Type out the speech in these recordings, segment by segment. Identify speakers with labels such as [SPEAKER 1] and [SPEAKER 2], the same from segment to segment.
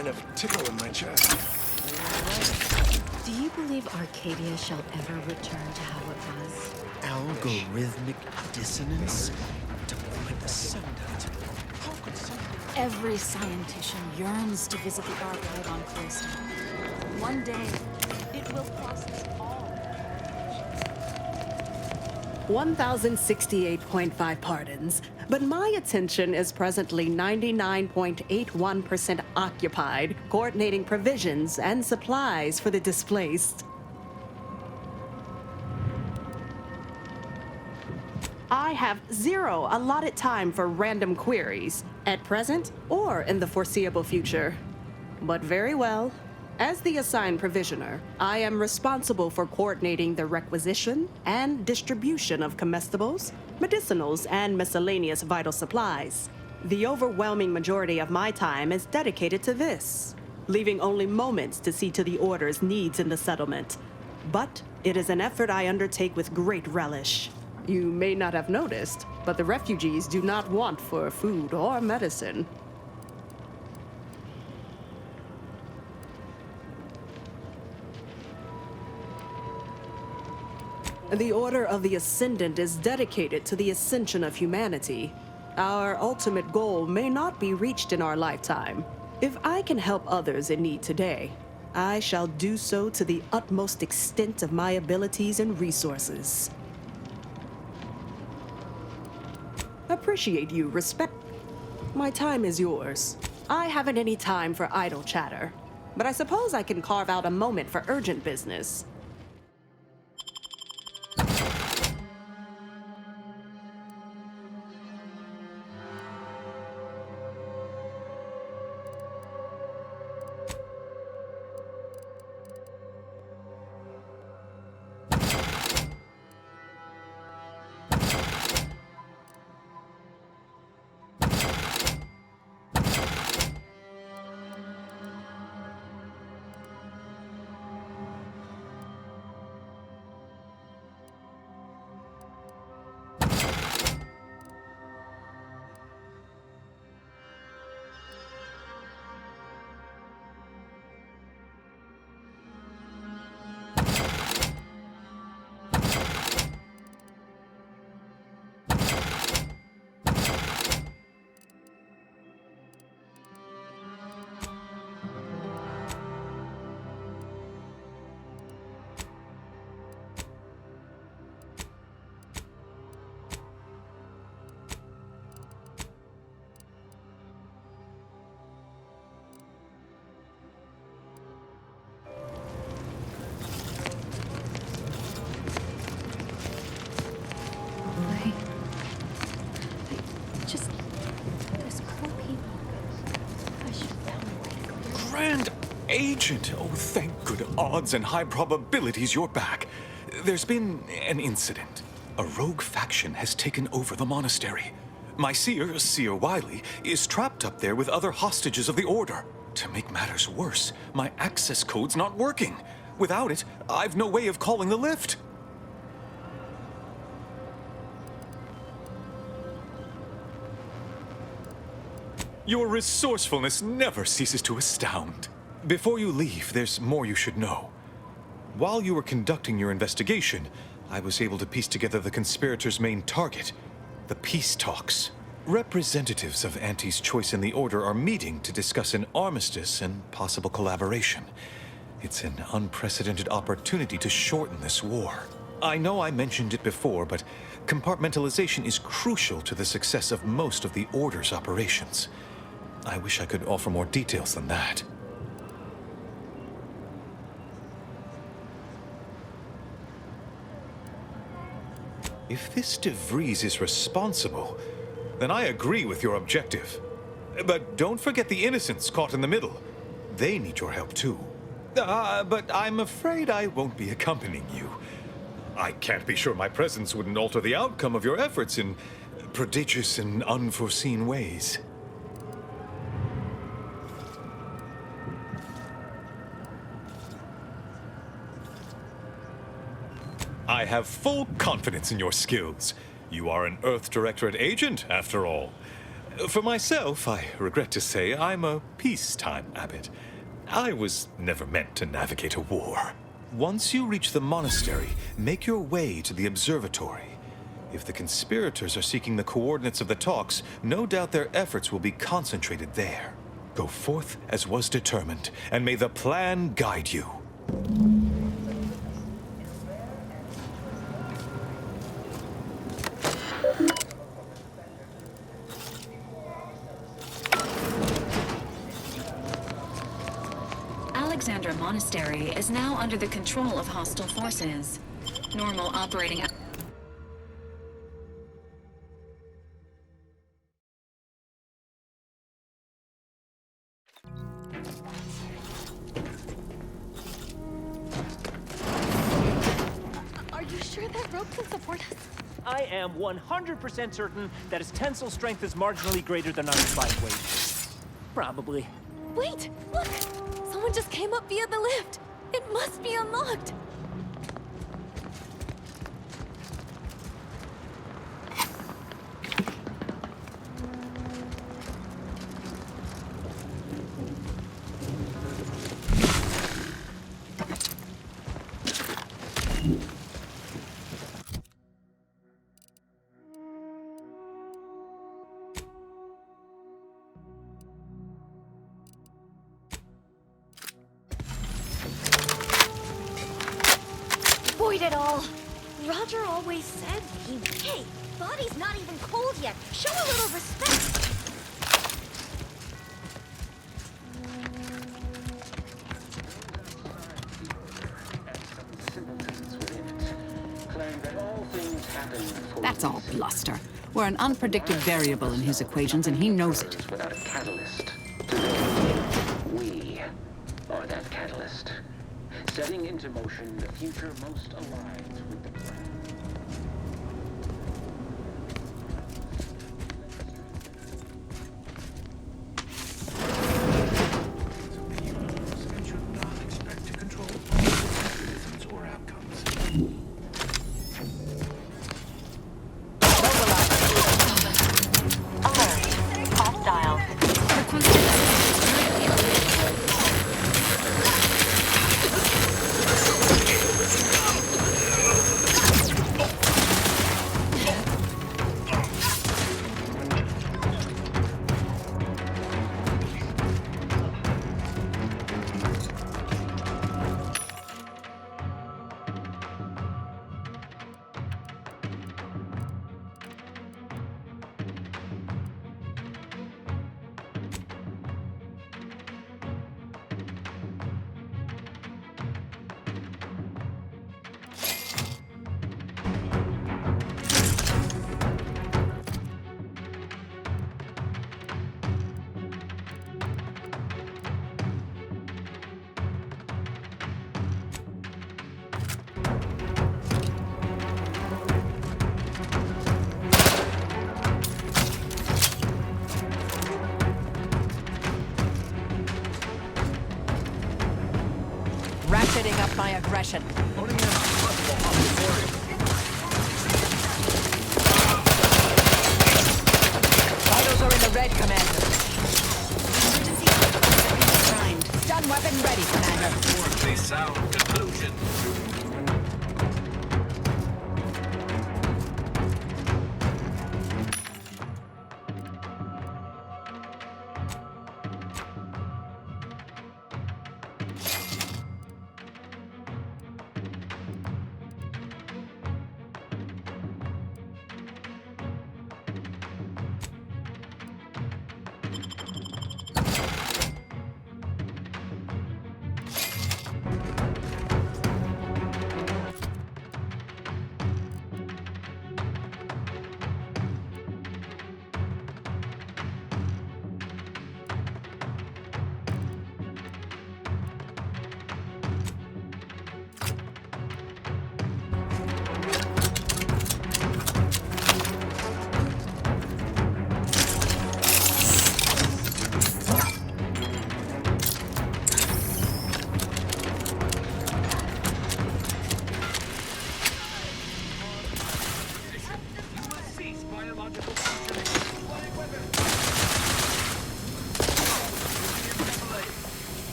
[SPEAKER 1] kind of tickle in my chest.
[SPEAKER 2] Do you believe Arcadia shall ever return to how it was?
[SPEAKER 3] Algorithmic dissonance? To point the sound out. How could something...
[SPEAKER 2] Every scientician yearns to visit the archive on Cloister. One day, it will process all.
[SPEAKER 4] 1,068.5 pardons, but my attention is presently 99.81% occupied, coordinating provisions and supplies for the displaced. I have 0 allotted time for random queries, at present or in the foreseeable future. But very well. As the assigned provisioner, I am responsible for coordinating the requisition and distribution of comestibles, medicinals, and miscellaneous vital supplies. The overwhelming majority of my time is dedicated to this, leaving only moments to see to the Order's needs in the settlement. But it is an effort I undertake with great relish. You may not have noticed, but the refugees do not want for food or medicine. The Order of the Ascendant is dedicated to the ascension of humanity. Our ultimate goal may not be reached in our lifetime. If I can help others in need today, I shall do so to the utmost extent of my abilities and resources. Appreciate you, respect. My time is yours. I haven't any time for idle chatter, but I suppose I can carve out a moment for urgent business.
[SPEAKER 5] Agent! Oh, thank good odds and high probabilities you're back. There's been an incident. A rogue faction has taken over the monastery. My seer Wiley, is trapped up there with other hostages of the Order. To make matters worse, my access code's not working. Without it, I've no way of calling the lift. Your resourcefulness never ceases to astound. Before you leave, there's more you should know. While you were conducting your investigation, I was able to piece together the conspirators' main target, the peace talks. Representatives of Auntie's Choice and the Order are meeting to discuss an armistice and possible collaboration. It's an unprecedented opportunity to shorten this war. I know I mentioned it before, but compartmentalization is crucial to the success of most of the Order's operations. I wish I could offer more details than that. If this De Vries is responsible, then I agree with your objective. But don't forget the innocents caught in the middle. They need your help too. But I'm afraid I won't be accompanying you. I can't be sure my presence wouldn't alter the outcome of your efforts in prodigious and unforeseen ways. I have full confidence in your skills. You are an Earth Directorate Agent, after all. For myself, I regret to say I'm a peacetime abbot. I was never meant to navigate a war. Once you reach the monastery, make your way to the observatory. If the conspirators are seeking the coordinates of the talks, no doubt their efforts will be concentrated there. Go forth as was determined, and may the plan guide you.
[SPEAKER 2] Alexandra Monastery is now under the control of hostile forces. Normal operating...
[SPEAKER 1] Are you sure that rope can support us?
[SPEAKER 6] I am 100% certain that its tensile strength is marginally greater than our implied weight. Probably.
[SPEAKER 1] Wait! Look! Someone just came up via the lift! It must be unlocked! Avoid it all! Roger always said he... Hey, body's not even cold yet. Show a little respect.
[SPEAKER 7] That's all bluster. We're an unpredicted variable in his equations, and he knows it.
[SPEAKER 8] Without a catalyst. We are that catalyst, setting into motion the future most aligned with the plan.
[SPEAKER 3] And should not expect to control mechanisms or outcomes.
[SPEAKER 7] Ratcheting up my aggression. Vitals are in the red, Commander. Stun weapon ready, Commander.
[SPEAKER 3] A sound conclusion.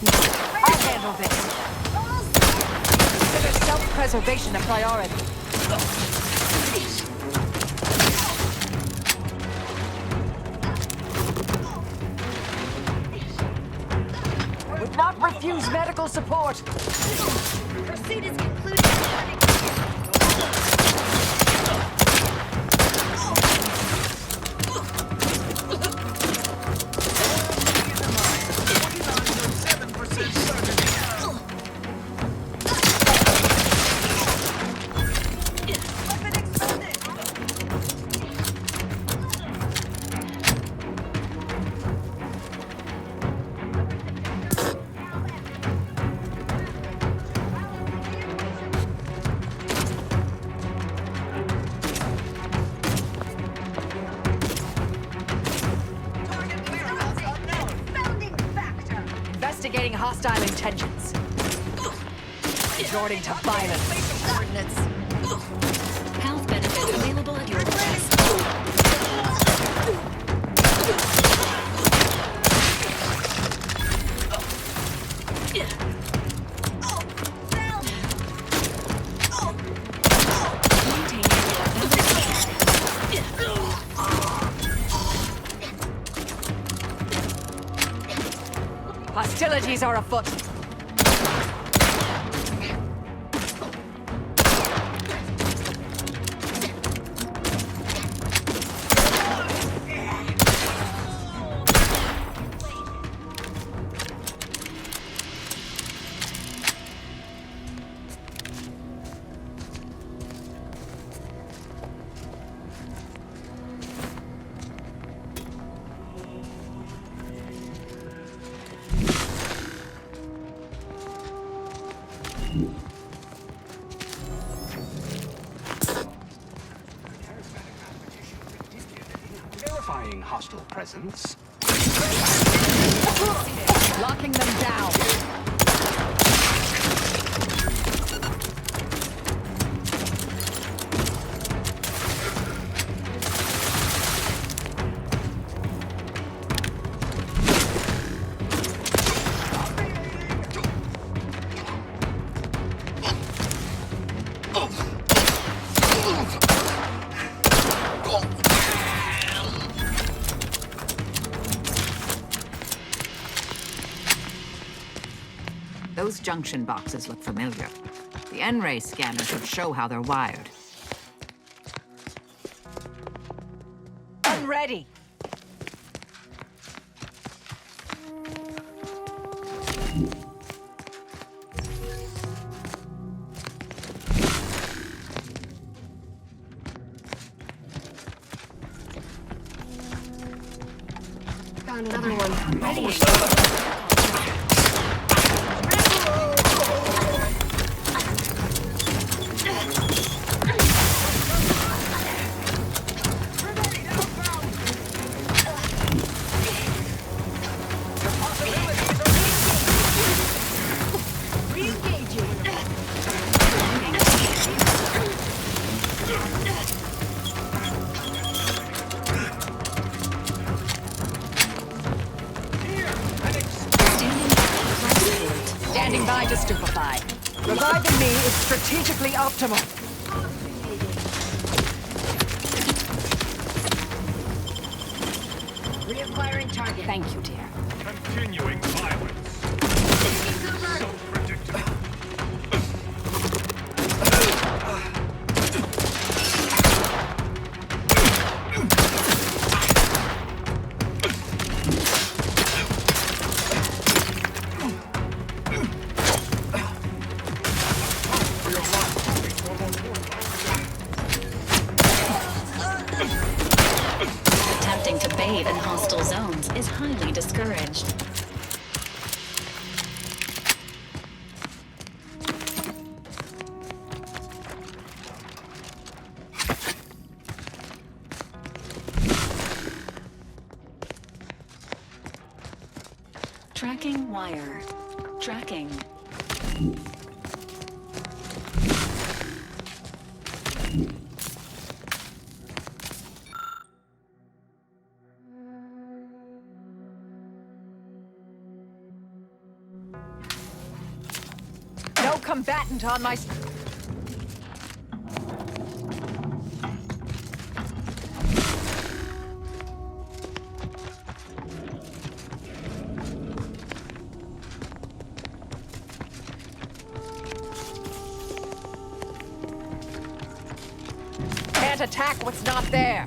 [SPEAKER 9] I'll handle this. Consider self-preservation a priority. Would not refuse medical support.
[SPEAKER 1] Pursuit is concluded.
[SPEAKER 9] Investigating hostile intentions. Resorting to violence. Coordinates.
[SPEAKER 2] Health benefit available at your request.
[SPEAKER 9] Hostilities are afoot.
[SPEAKER 10] Verifying hostile presence.
[SPEAKER 9] Locking them down.
[SPEAKER 7] Those junction boxes look familiar. The N-ray scanner should show how they're wired.
[SPEAKER 9] I'm ready.
[SPEAKER 1] Found another one. Ready.
[SPEAKER 9] Standing by to stupefy. Reviving me is strategically optimal.
[SPEAKER 1] Reacquiring target.
[SPEAKER 9] Thank you, dear.
[SPEAKER 5] Continuing violence. So predictable.
[SPEAKER 2] Attempting to bathe in hostile zones is highly discouraged. Tracking wire. Tracking.
[SPEAKER 9] No combatant on my... Can't attack what's not there.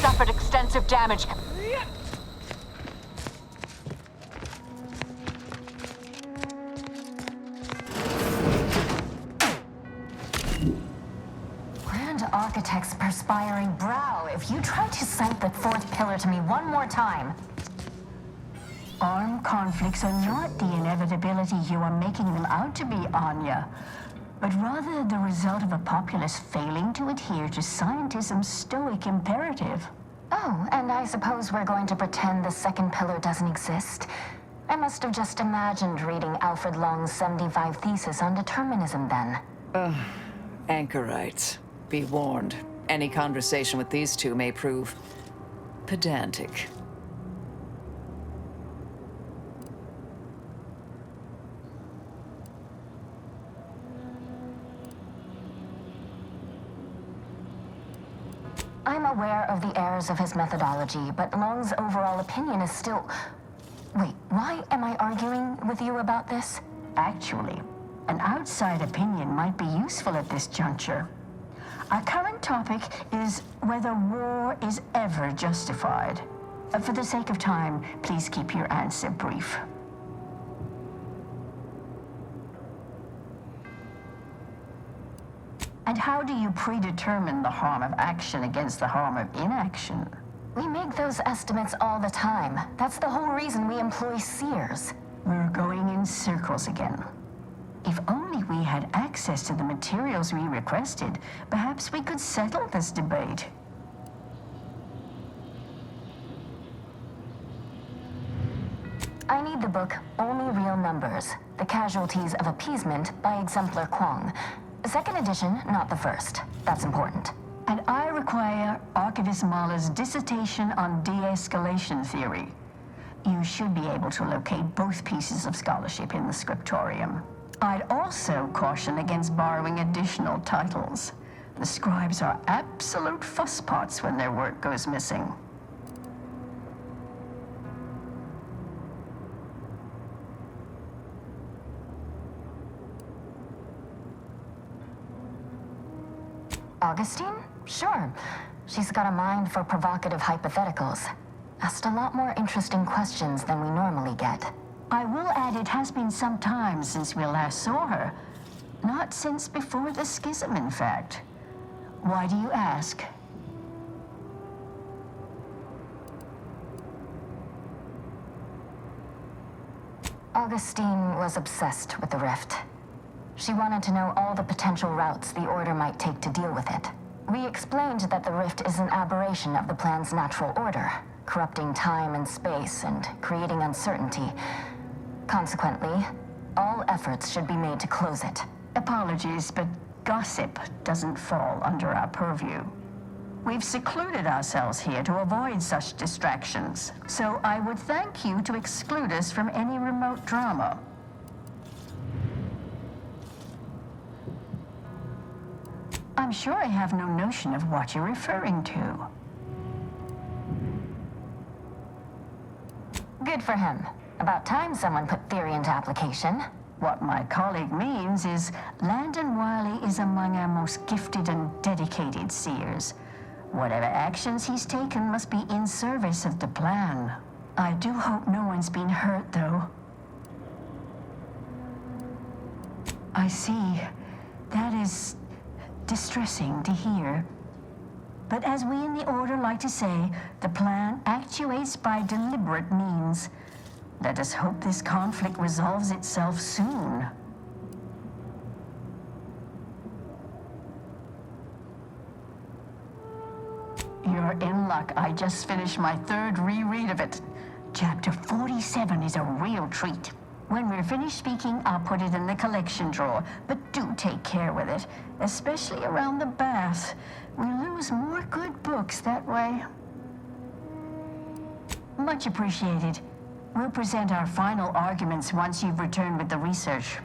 [SPEAKER 9] Suffered extensive damage.
[SPEAKER 1] Grand Architect's perspiring brow, if you try to cite the fourth pillar to me one more time.
[SPEAKER 11] Armed conflicts are not the inevitability you are making them out to be, Anya, but rather the result of a populace failing to adhere to scientism's stoic imperative.
[SPEAKER 1] Oh, and I suppose we're going to pretend the second pillar doesn't exist? I must have just imagined reading Alfred Long's 75 thesis on determinism then.
[SPEAKER 7] Anchorites. Be warned. Any conversation with these two may prove pedantic.
[SPEAKER 1] I'm aware of the errors of his methodology, but Long's overall opinion is still... Wait, why am I arguing with you about this?
[SPEAKER 11] Actually, an outside opinion might be useful at this juncture. Our current topic is whether war is ever justified. For the sake of time, please keep your answer brief. And how do you predetermine the harm of action against the harm of inaction?
[SPEAKER 1] We make those estimates all the time. That's the whole reason we employ seers.
[SPEAKER 11] We're going in circles again. If only we had access to the materials we requested, perhaps we could settle this debate.
[SPEAKER 1] I need the book Only Real Numbers, The Casualties of Appeasement by Exemplar Kwong. Second edition, not the first. That's important.
[SPEAKER 11] And I require Archivist Mahler's dissertation on de-escalation theory. You should be able to locate both pieces of scholarship in the scriptorium. I'd also caution against borrowing additional titles. The scribes are absolute fusspots when their work goes missing.
[SPEAKER 1] Augustine? Sure. She's got a mind for provocative hypotheticals. Asked a lot more interesting questions than we normally get.
[SPEAKER 11] I will add it has been some time since we last saw her. Not since before the schism, in fact. Why do you ask?
[SPEAKER 1] Augustine was obsessed with the rift. She wanted to know all the potential routes the Order might take to deal with it. We explained that the rift is an aberration of the plan's natural order. corrupting time and space and creating uncertainty. Consequently, all efforts should be made to close it.
[SPEAKER 11] Apologies, but gossip doesn't fall under our purview. We've secluded ourselves here to avoid such distractions, so I would thank you to exclude us from any remote drama. I'm sure I have no notion of what you're referring to.
[SPEAKER 1] Good for him. About time someone put theory into application.
[SPEAKER 11] What my colleague means is Landon Wiley is among our most gifted and dedicated seers. Whatever actions he's taken must be in service of the plan. I do hope no one's been hurt, though. I see. That is distressing to hear. But as we in the Order like to say, the plan actuates by deliberate means. Let us hope this conflict resolves itself soon. You're in luck. I just finished my third reread of it. Chapter 47 is a real treat. When we're finished speaking, I'll put it in the collection drawer, but do take care with it, especially around the bath. We lose more good books that way. Much appreciated. We'll present our final arguments once you've returned with the research.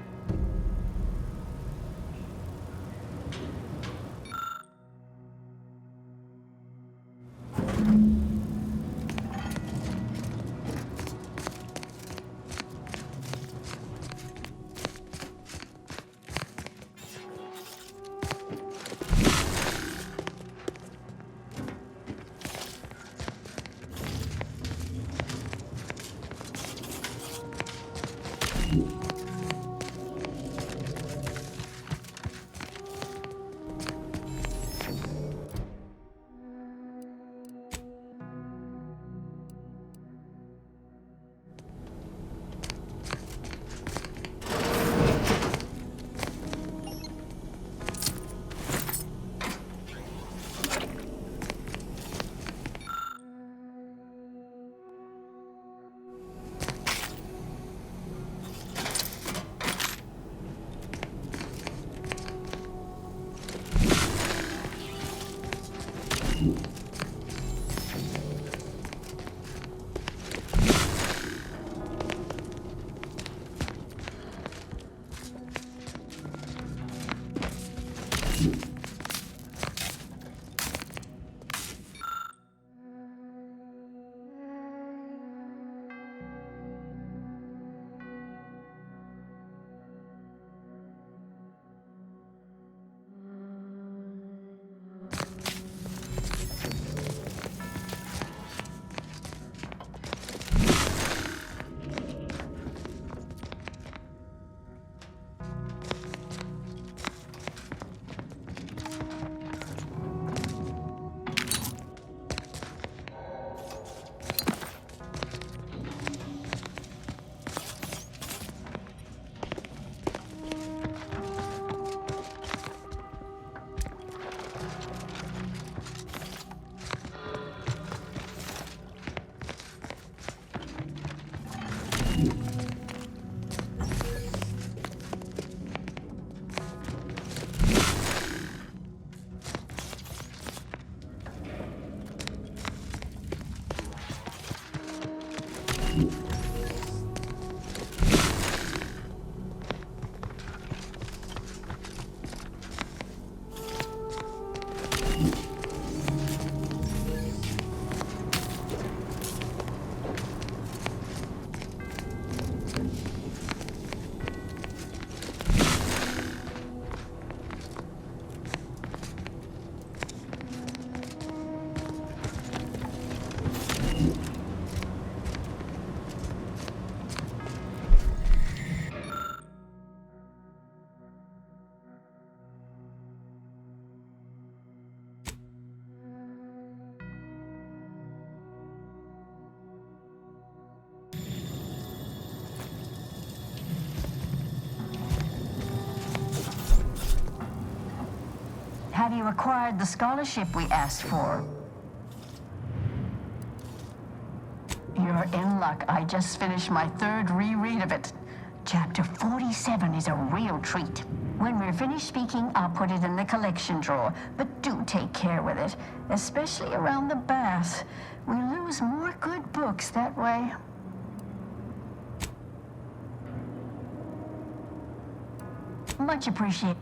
[SPEAKER 11] Have you acquired the scholarship we asked for? You're in luck. I just finished my third reread of it. Chapter 47 is a real treat. When we're finished speaking, I'll put it in the collection drawer. But do take care with it, especially around the bath. We lose more good books that way. Much appreciated.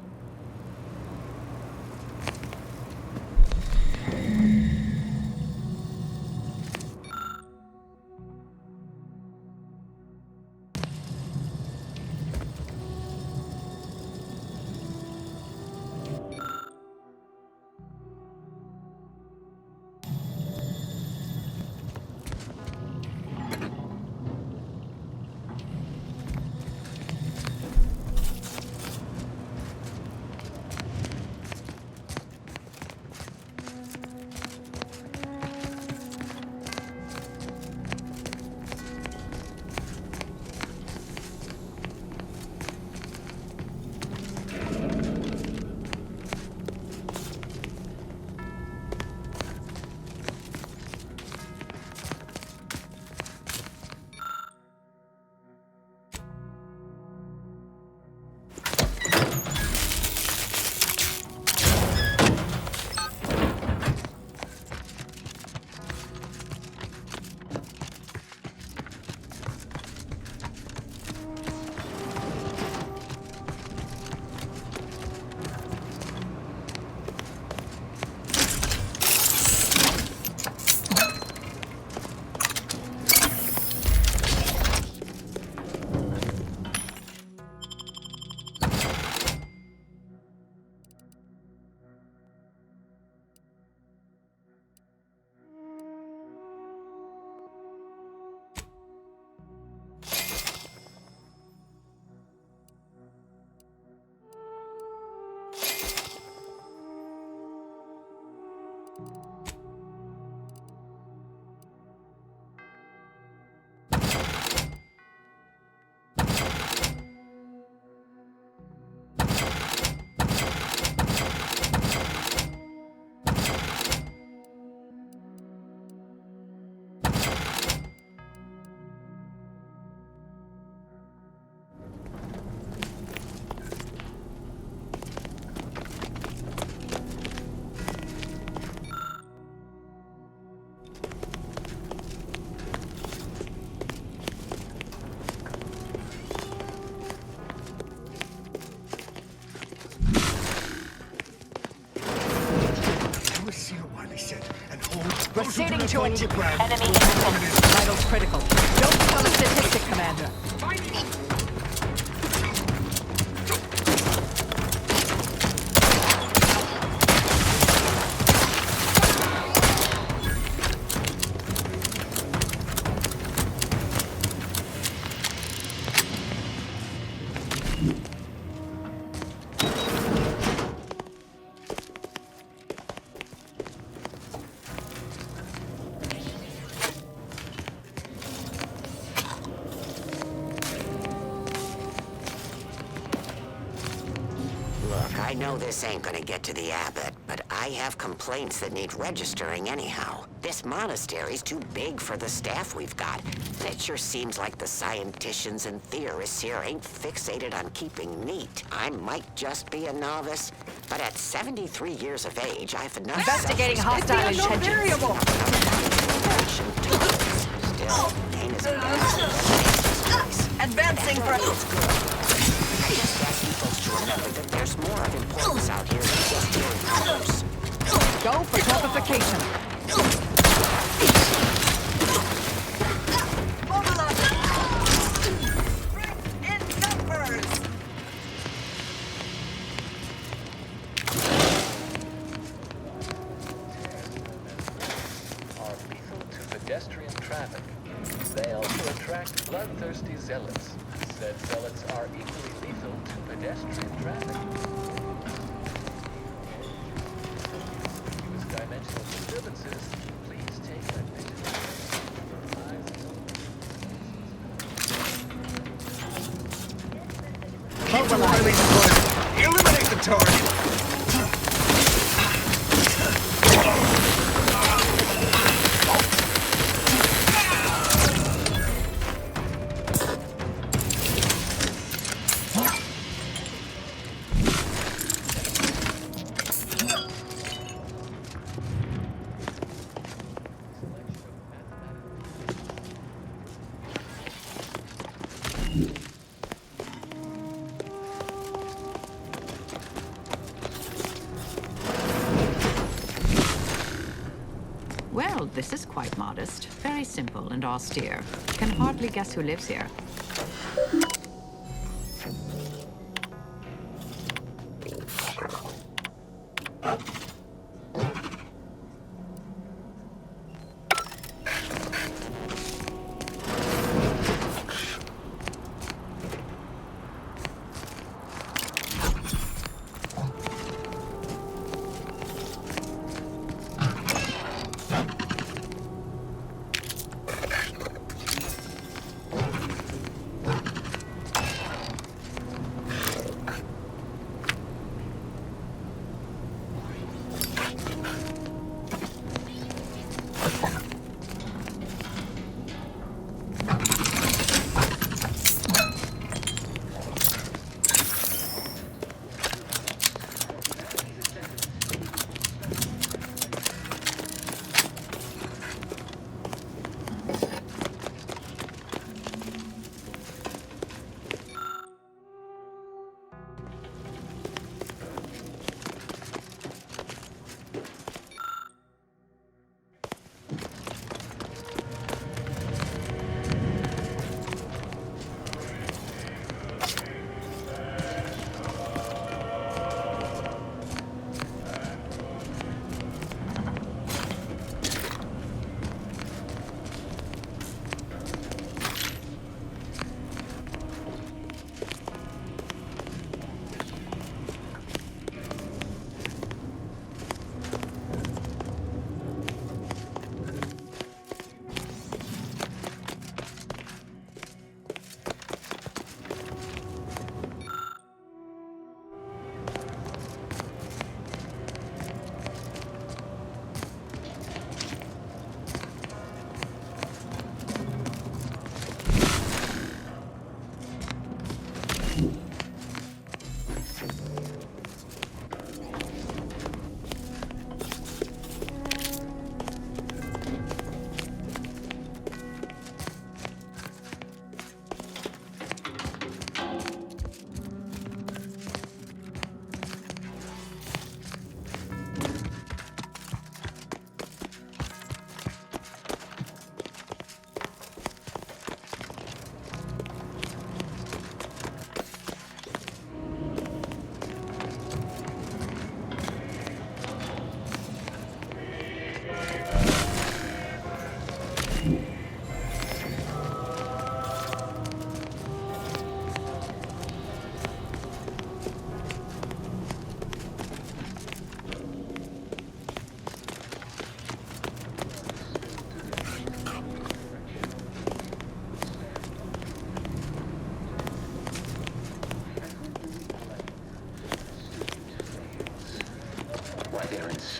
[SPEAKER 9] Proceeding to enemy instant. Vitals critical. Don't become a statistic, Commander.
[SPEAKER 12] I know this ain't gonna get to the abbot, but I have complaints that need registering anyhow. This monastery's too big for the staff we've got. And it sure seems like the scienticians and theorists here ain't fixated on keeping neat. I might just be a novice, but at 73 years of age, I've enough
[SPEAKER 9] Investigating hostile intentions.
[SPEAKER 12] Still, pain is
[SPEAKER 9] Advancing for...
[SPEAKER 12] I just ask you folks to remember that there's more of importance out here than just hearing numbers.
[SPEAKER 9] Go for torpification. In numbers!
[SPEAKER 13] Are lethal to pedestrian traffic. They also attract bloodthirsty zealots. Said zealots are equally lethal to pedestrian traffic. Use dimensional disturbances. Please take advantage.
[SPEAKER 10] Eliminate the target!
[SPEAKER 7] Well, this is quite modest. Very simple and austere. Can hardly guess who lives here.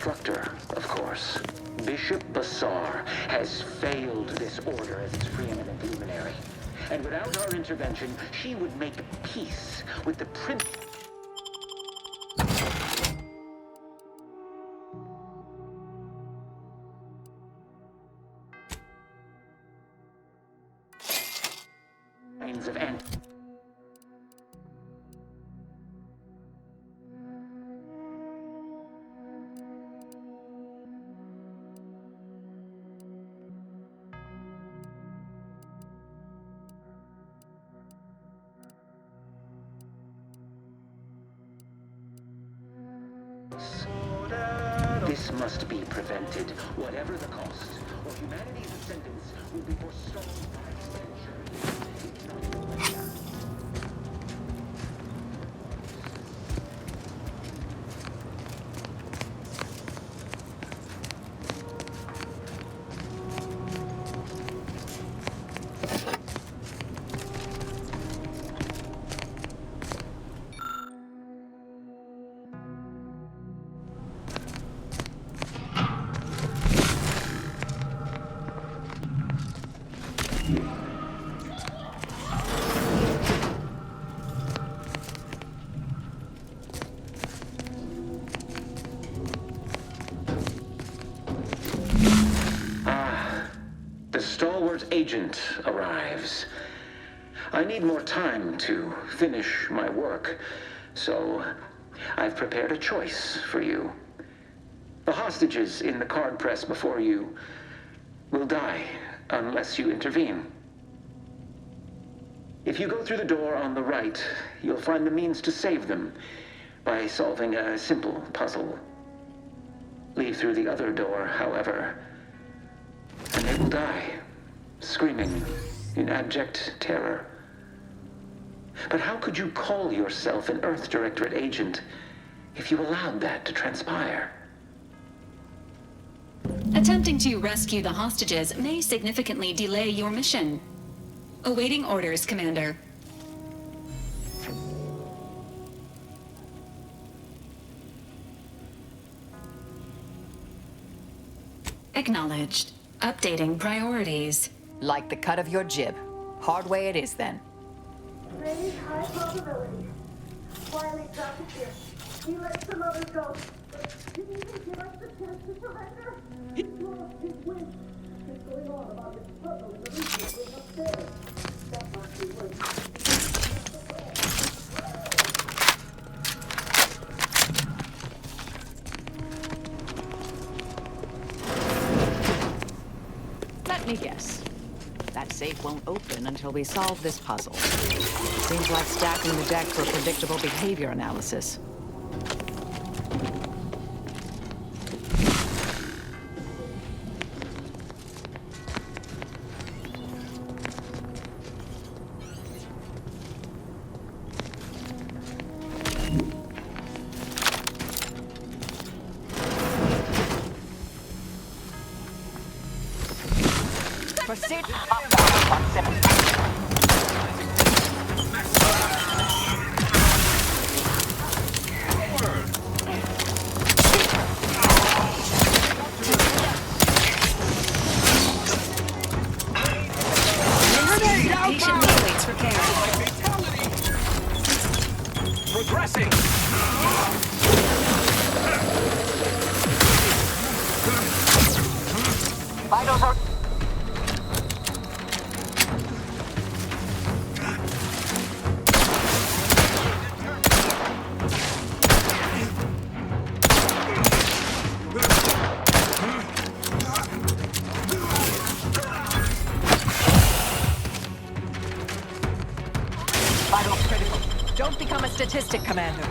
[SPEAKER 8] Instructor, of course. Bishop Bassar has failed this order as its preeminent luminary. And without our intervention, she would make peace with the prince. Of This must be prevented, whatever the cost, or humanity's ascendance will be forestalled by extension. Agent arrives. I need more time to finish my work, so I've prepared a choice for you. The hostages in the card press before you will die unless you intervene. If you go through the door on the right, you'll find the means to save them by solving a simple puzzle. Leave through the other door, however, and they will die, screaming in abject terror. But how could you call yourself an Earth Directorate agent if you allowed that to transpire?
[SPEAKER 14] Attempting to rescue the hostages may significantly delay your mission. Awaiting orders, Commander. Acknowledged. Updating priorities.
[SPEAKER 9] Like the cut of your jib. Hard way it is, then.
[SPEAKER 15] Raise high probability. Wiley dropped it here. He let some others go. Did he even give us the chance to surrender? He lost his win. What's going on about this puzzle in the region going upstairs? That must be worth
[SPEAKER 9] Let me guess. That safe won't open until we solve this puzzle. Seems like stacking the deck for predictable behavior analysis. Proceed proximity.
[SPEAKER 14] Patiently awaits repair.
[SPEAKER 10] Progressing!
[SPEAKER 9] Vitals are... Vitals critical. Don't become a statistic, Commander.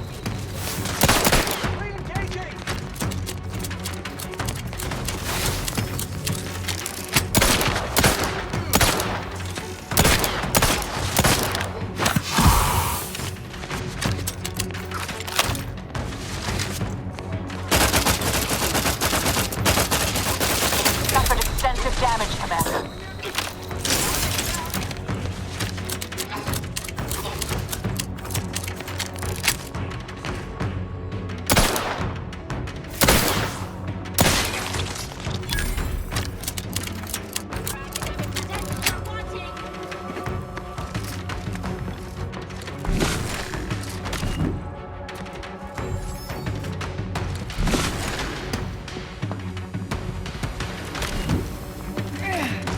[SPEAKER 9] Suffered extensive damage, Commander.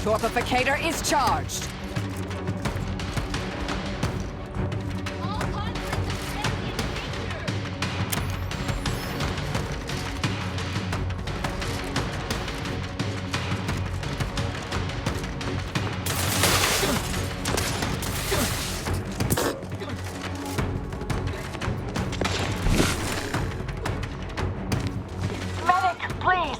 [SPEAKER 9] Torpificator is charged. Medic, please!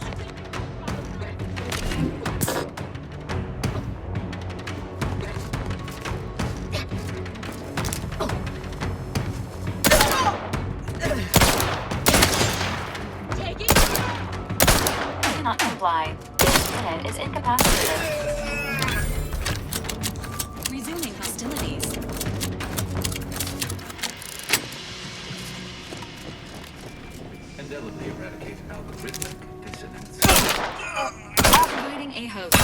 [SPEAKER 14] Cannot comply. This unit is incapacitated. Resuming hostilities.
[SPEAKER 13] Indelibly eradicate algorithmic dissonance.
[SPEAKER 14] Providing a host.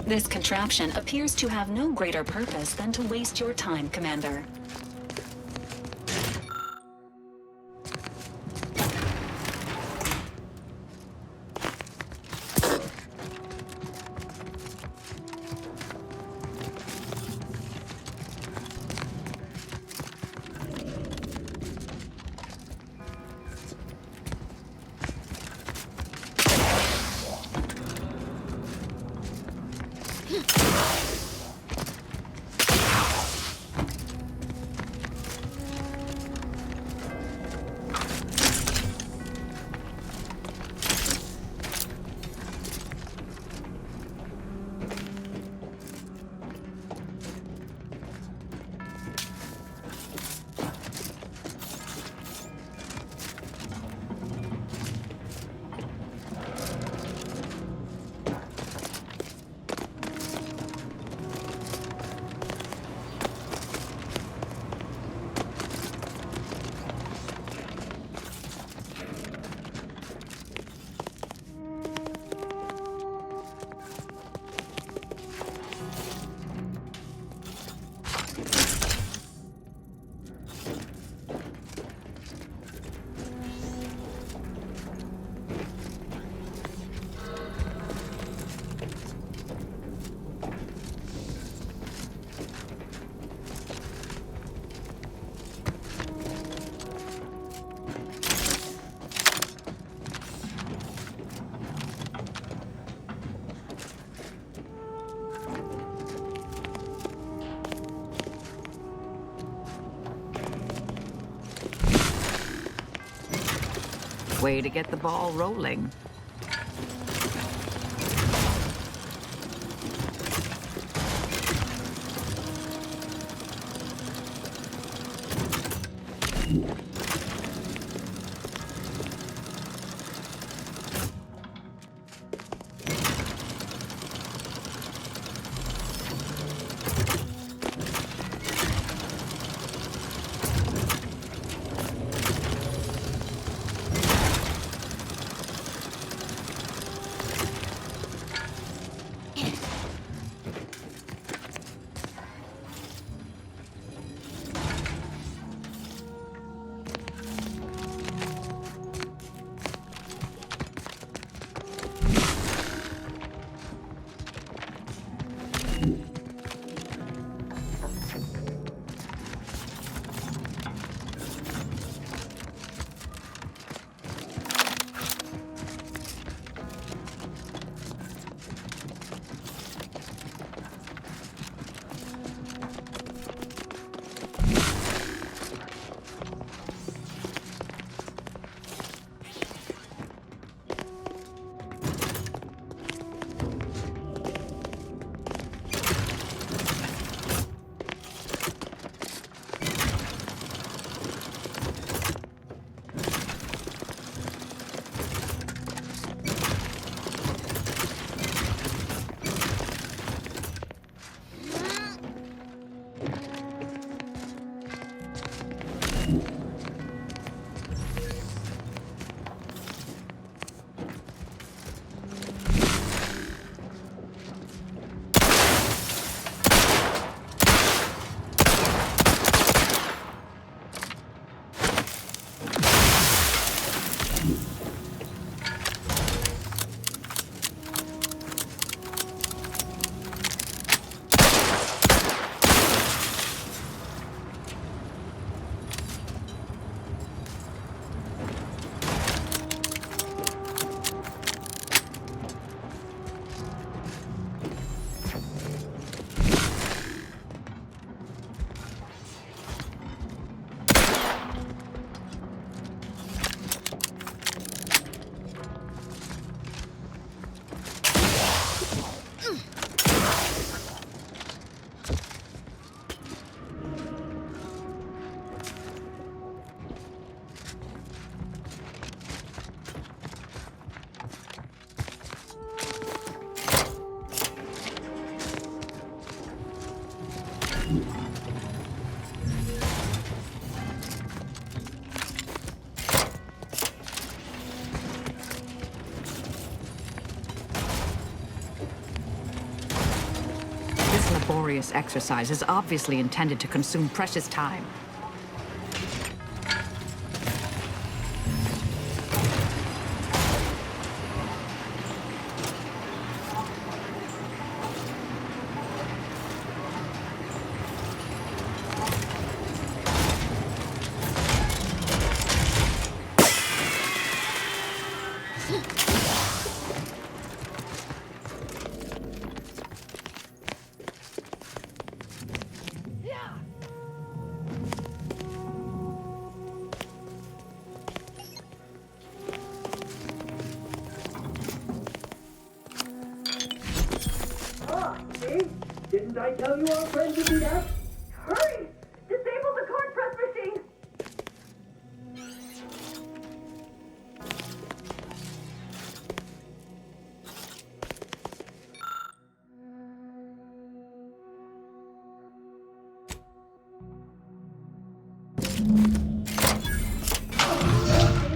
[SPEAKER 14] This contraption appears to have no greater purpose than to waste your time, Commander.
[SPEAKER 7] Way to get the ball rolling. laborious exercise is obviously intended to consume precious time.
[SPEAKER 15] Didn't I tell you our friends would be back? Hurry! Disable the card press machine!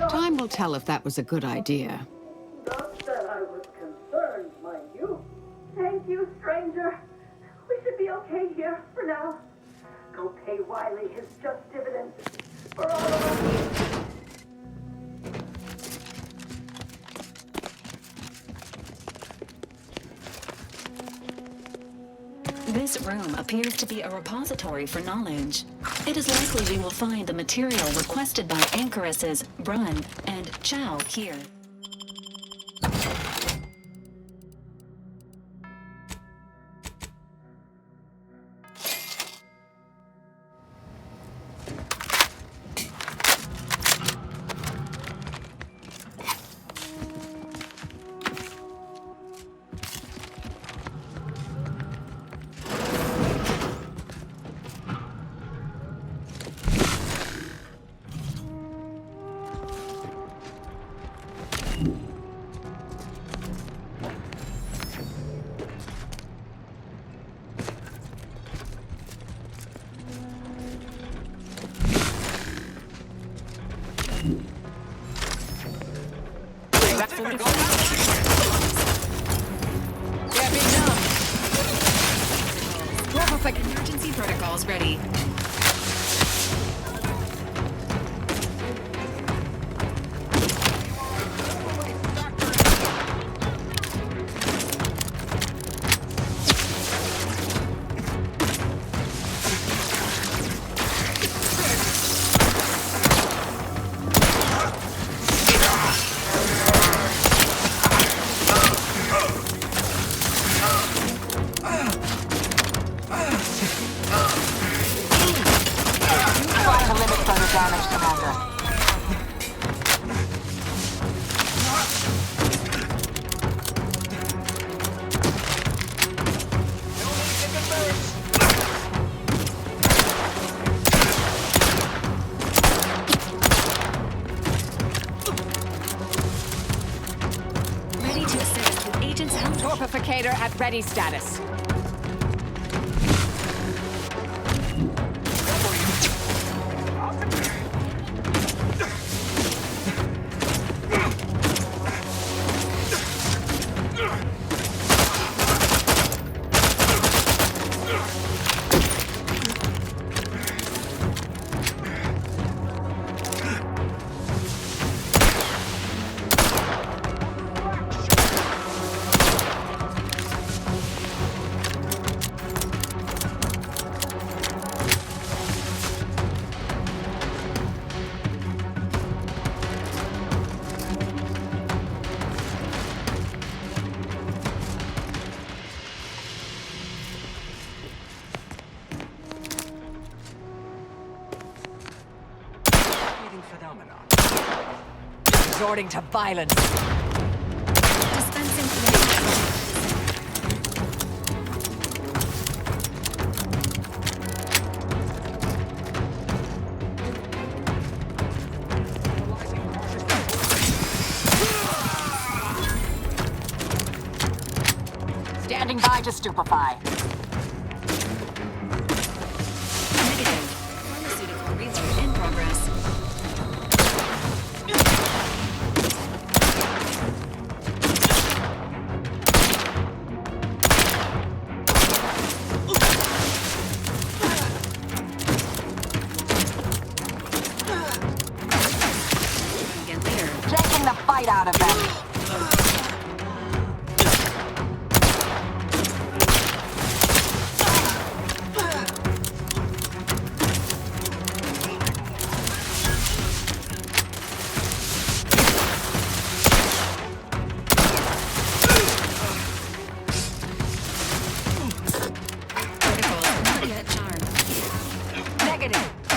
[SPEAKER 7] Time will tell if that was a good idea.
[SPEAKER 15] Not that I was concerned, mind you. Thank you, stranger. We should be okay here for now. Go pay Wiley his just dividends for all of us.
[SPEAKER 14] This room appears to be a repository for knowledge. It is likely we will find the material requested by Anchoresses Brun and Chow here. Emergency protocols ready.
[SPEAKER 9] Torpificator at ready status.
[SPEAKER 16] Resorting to violence.
[SPEAKER 14] Dispensing fluid.
[SPEAKER 16] Standing by to stupefy.
[SPEAKER 14] Negative. Pharmaceutical research in progress.
[SPEAKER 16] a fight out of them.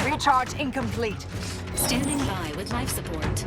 [SPEAKER 16] Recharge incomplete.
[SPEAKER 14] Standing by with life support.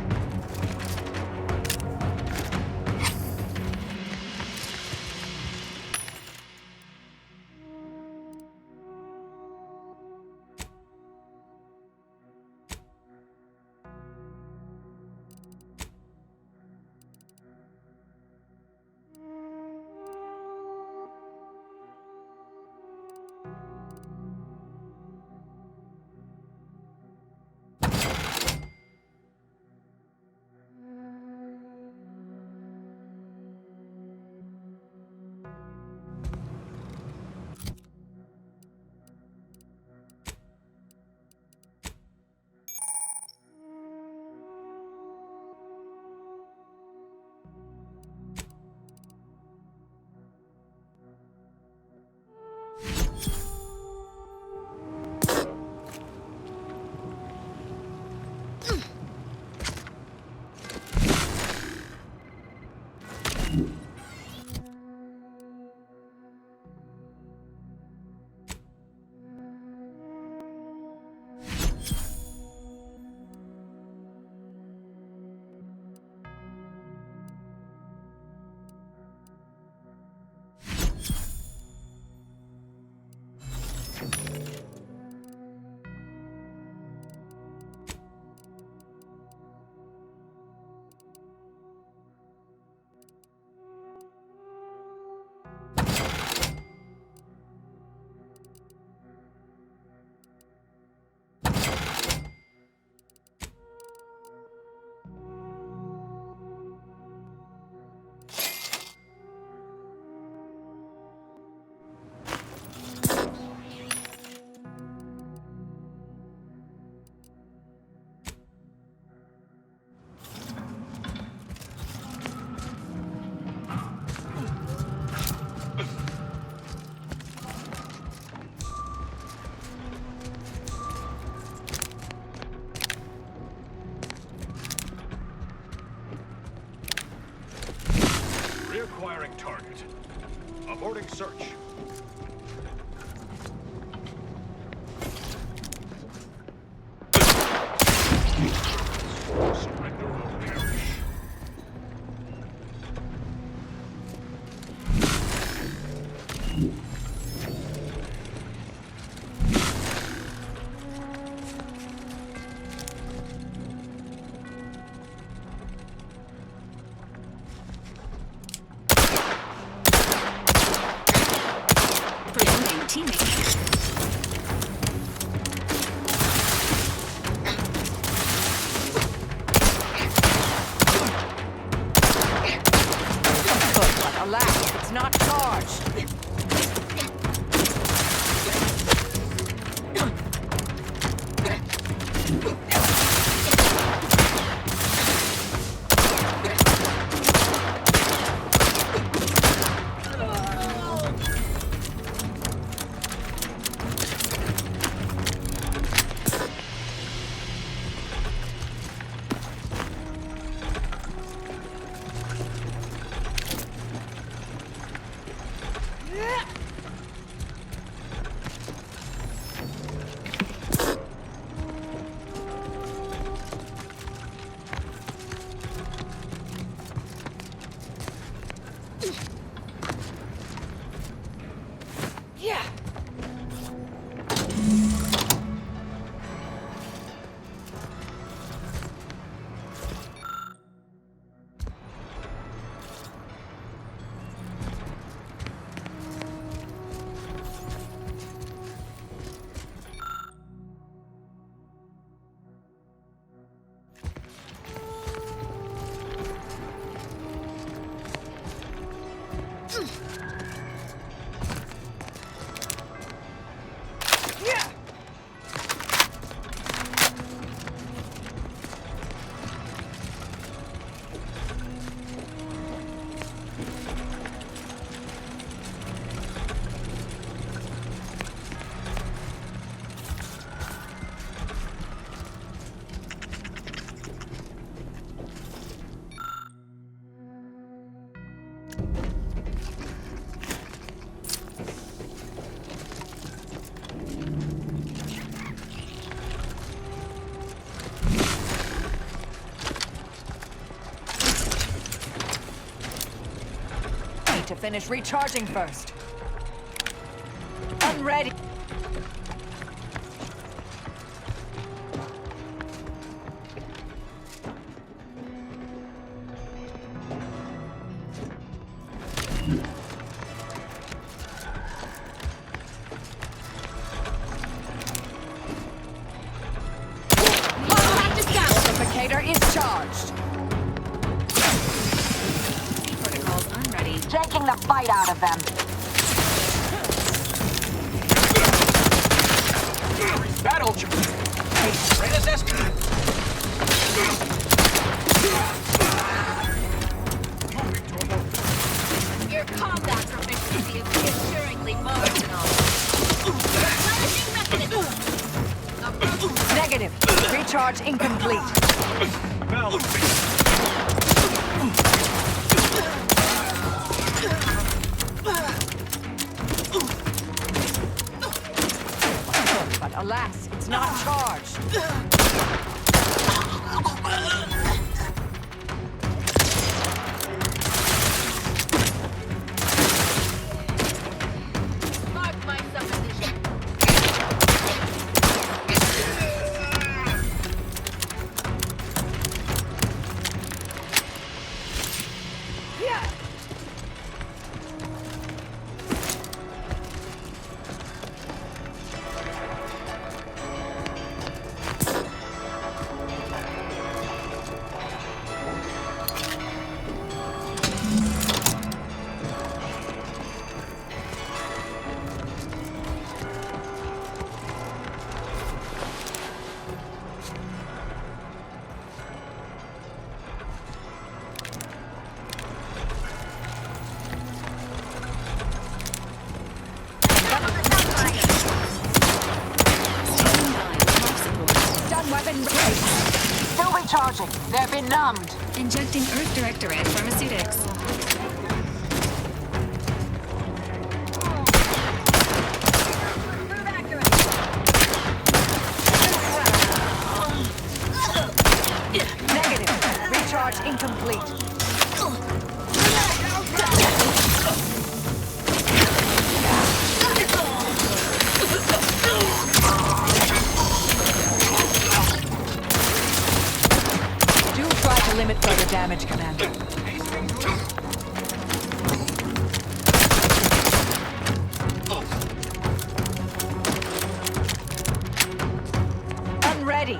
[SPEAKER 10] Reacquiring target. Aborting search. Surrender or perish.
[SPEAKER 16] Alas, it's not charged. to finish recharging first. Unready. Fortificator is charged.
[SPEAKER 14] Protocols unready.
[SPEAKER 16] Taking the fight out of them.
[SPEAKER 10] Battle predecessor.
[SPEAKER 15] Your combat proficiency is reassuringly marginal. Replenishing mechanism.
[SPEAKER 16] Negative. Recharge incomplete. But alas, it's not charged.
[SPEAKER 15] Mark my supposition.
[SPEAKER 16] Still recharging. They're benumbed.
[SPEAKER 14] Injecting Earth Directorate pharmaceutics.
[SPEAKER 16] Negative. Recharge incomplete. Do try to limit further damage, Commander. Unready.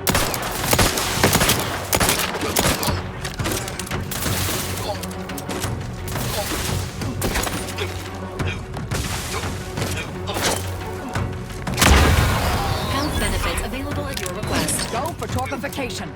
[SPEAKER 14] Health benefits available at your request.
[SPEAKER 16] Go for torpification.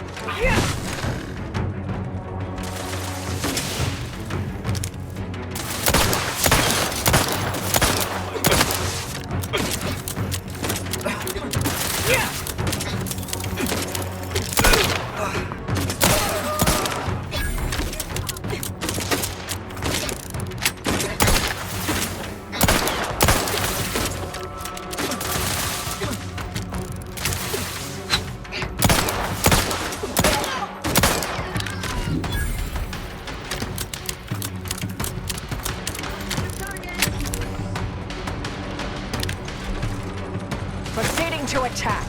[SPEAKER 16] Proceeding to attack.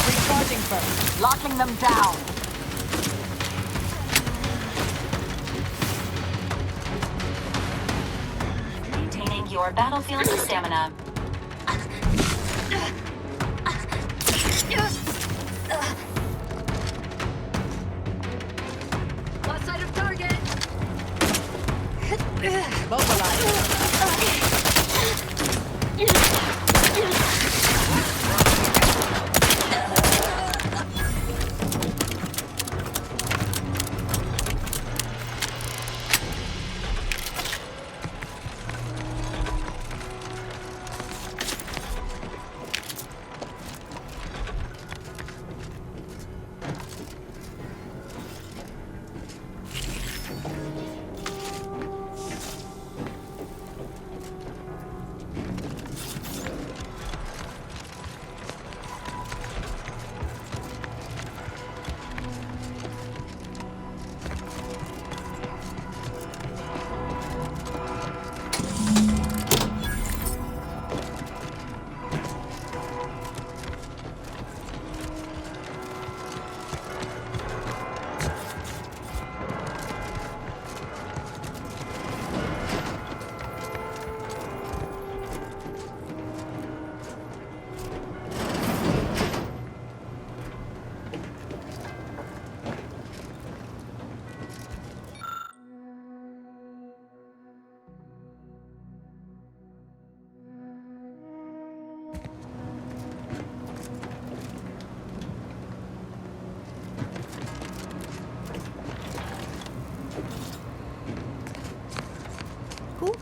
[SPEAKER 16] Recharging first. Locking them down.
[SPEAKER 14] Maintaining your battlefield stamina.
[SPEAKER 15] Lost sight of target.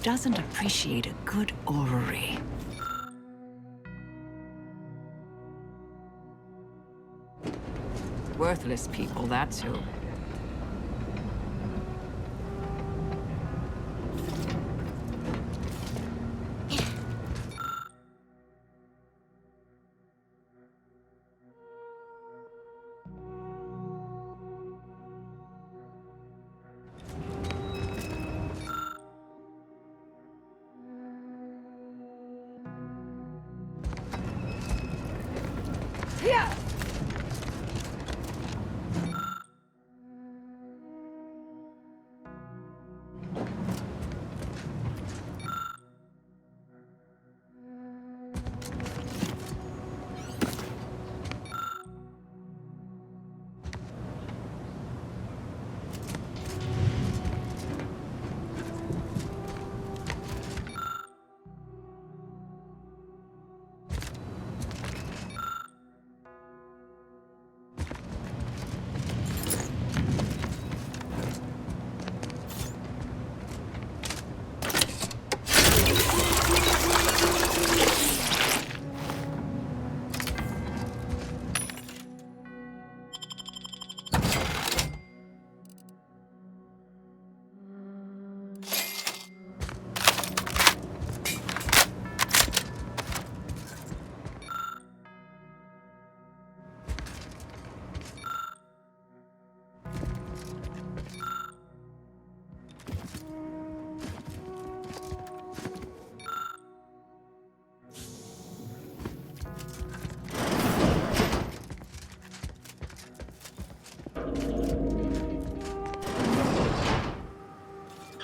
[SPEAKER 7] doesn't appreciate a good orrery? Worthless people, that's who.
[SPEAKER 15] Yeah!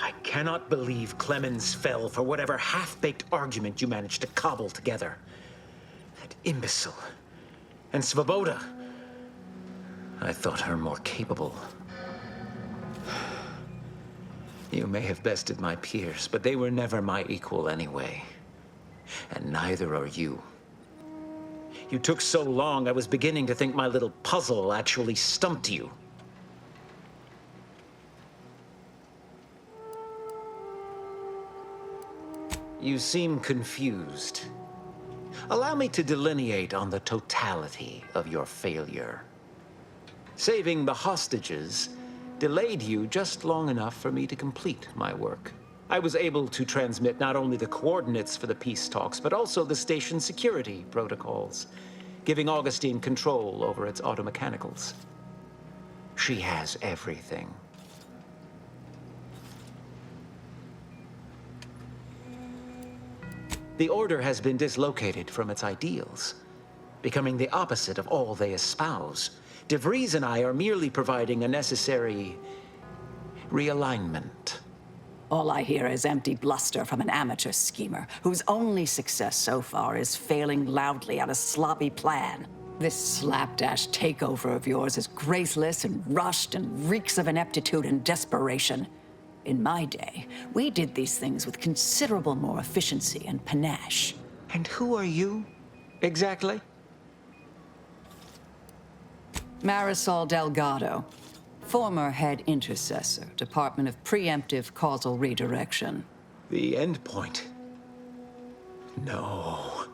[SPEAKER 3] I cannot believe Clemens fell for whatever half-baked argument you managed to cobble together. That imbecile. And Svoboda. I thought her more capable. You may have bested my peers, but they were never my equal anyway. And neither are you. You took so long, I was beginning to think my little puzzle actually stumped you. You seem confused. Allow me to delineate on the totality of your failure. Saving the hostages delayed you just long enough for me to complete my work. I was able to transmit not only the coordinates for the peace talks, but also the station's security protocols, giving Augustine control over its automechanicals. She has everything. The Order has been dislocated from its ideals, becoming the opposite of all they espouse. DeVries and I are merely providing a necessary realignment.
[SPEAKER 7] All I hear is empty bluster from an amateur schemer whose only success so far is failing loudly at a sloppy plan. This slapdash takeover of yours is graceless and rushed and reeks of ineptitude and desperation. In my day, we did these things with considerable more efficiency and panache.
[SPEAKER 3] And who are you, exactly?
[SPEAKER 7] Marisol Delgado, former head intercessor, Department of Preemptive Causal Redirection.
[SPEAKER 3] The endpoint? No.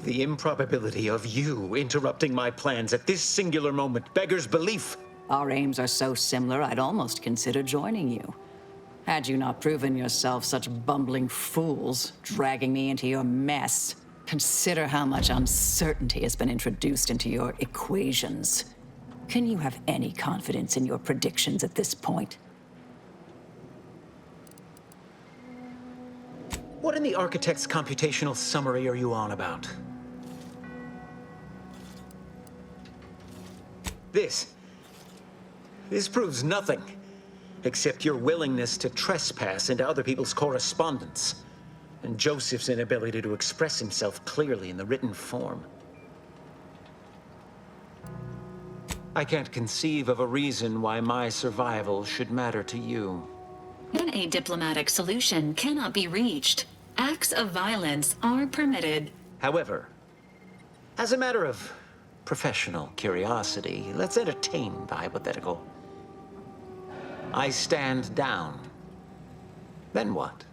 [SPEAKER 3] The improbability of you interrupting my plans at this singular moment beggars belief.
[SPEAKER 7] Our aims are so similar, I'd almost consider joining you. Had you not proven yourself such bumbling fools, dragging me into your mess. Consider how much uncertainty has been introduced into your equations. Can you have any confidence in your predictions at this point?
[SPEAKER 3] What in the architect's computational summary are you on about? This proves nothing, except your willingness to trespass into other people's correspondence, and Joseph's inability to express himself clearly in the written form. I can't conceive of a reason why my survival should matter to you.
[SPEAKER 14] When a diplomatic solution cannot be reached, acts of violence are permitted.
[SPEAKER 3] However, as a matter of professional curiosity, let's entertain the hypothetical. I stand down. Then what?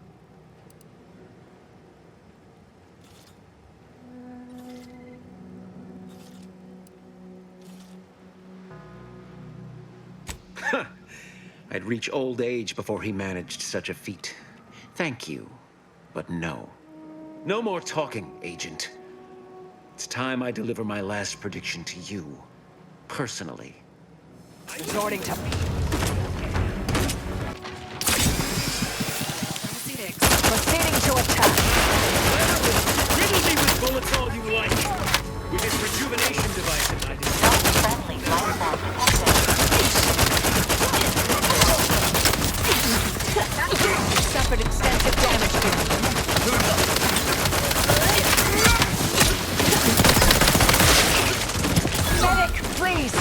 [SPEAKER 3] I'd reach old age before he managed such a feat. Thank you, but no. No more talking, Agent. It's time I deliver my last prediction to you, personally.
[SPEAKER 16] Resorting to... Proceeding to attack.
[SPEAKER 6] Riddle me with bullets all you like. With this rejuvenation device at my
[SPEAKER 16] Suffered extensive damage Medic, please!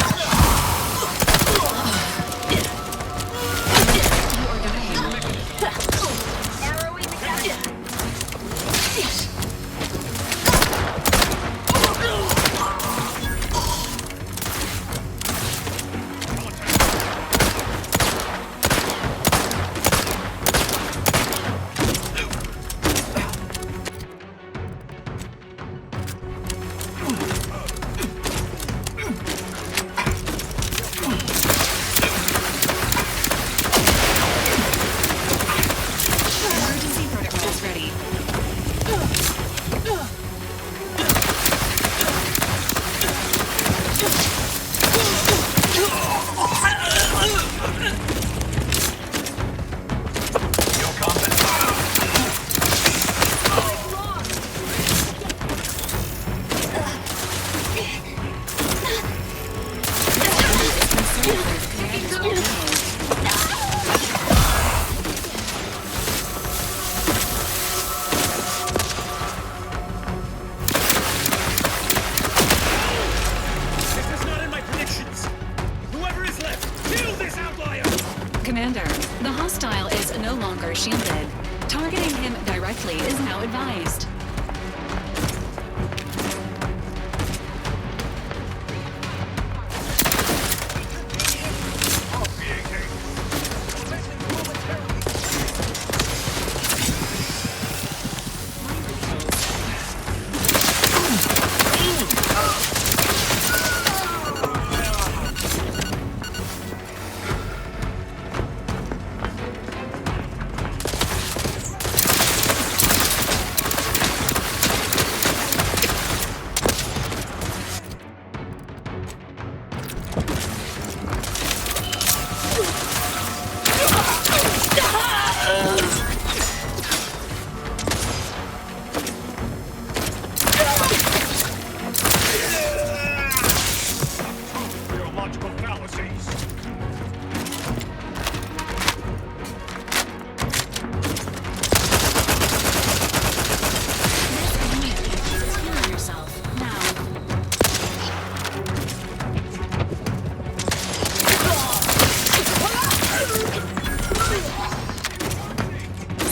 [SPEAKER 14] Commander, the hostile is no longer shielded. Targeting him directly is now advised.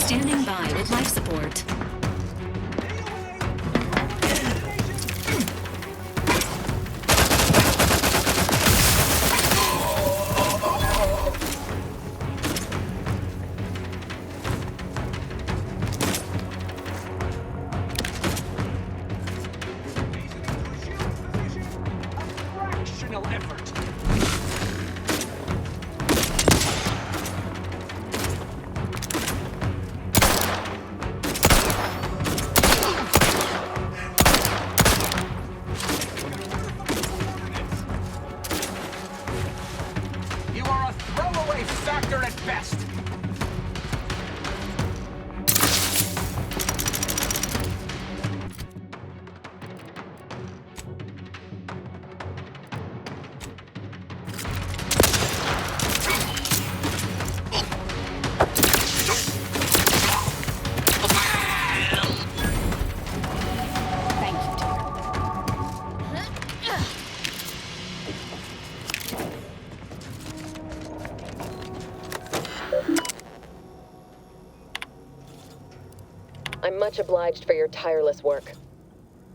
[SPEAKER 14] Standing by with life support.
[SPEAKER 6] fractional effort. You are a throwaway factor at best.
[SPEAKER 17] I'm much obliged for your tireless work.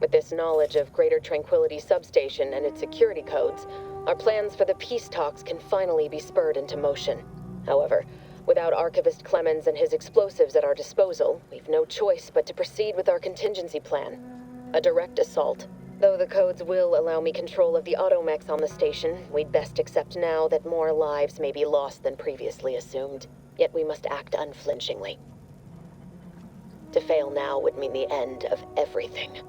[SPEAKER 17] With this knowledge of Greater Tranquility Substation and its security codes, our plans for the peace talks can finally be spurred into motion. However, without Archivist Clemens and his explosives at our disposal, we've no choice but to proceed with our contingency plan. A direct assault. Though the codes will allow me control of the automechs on the station, we'd best accept now that more lives may be lost than previously assumed. Yet we must act unflinchingly. To fail now would mean the end of everything.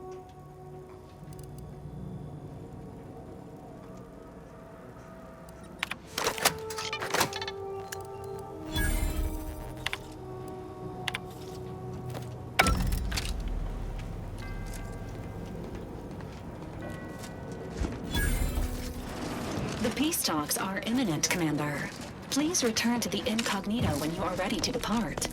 [SPEAKER 14] The peace talks are imminent, Commander. Please return to the incognito when you are ready to depart.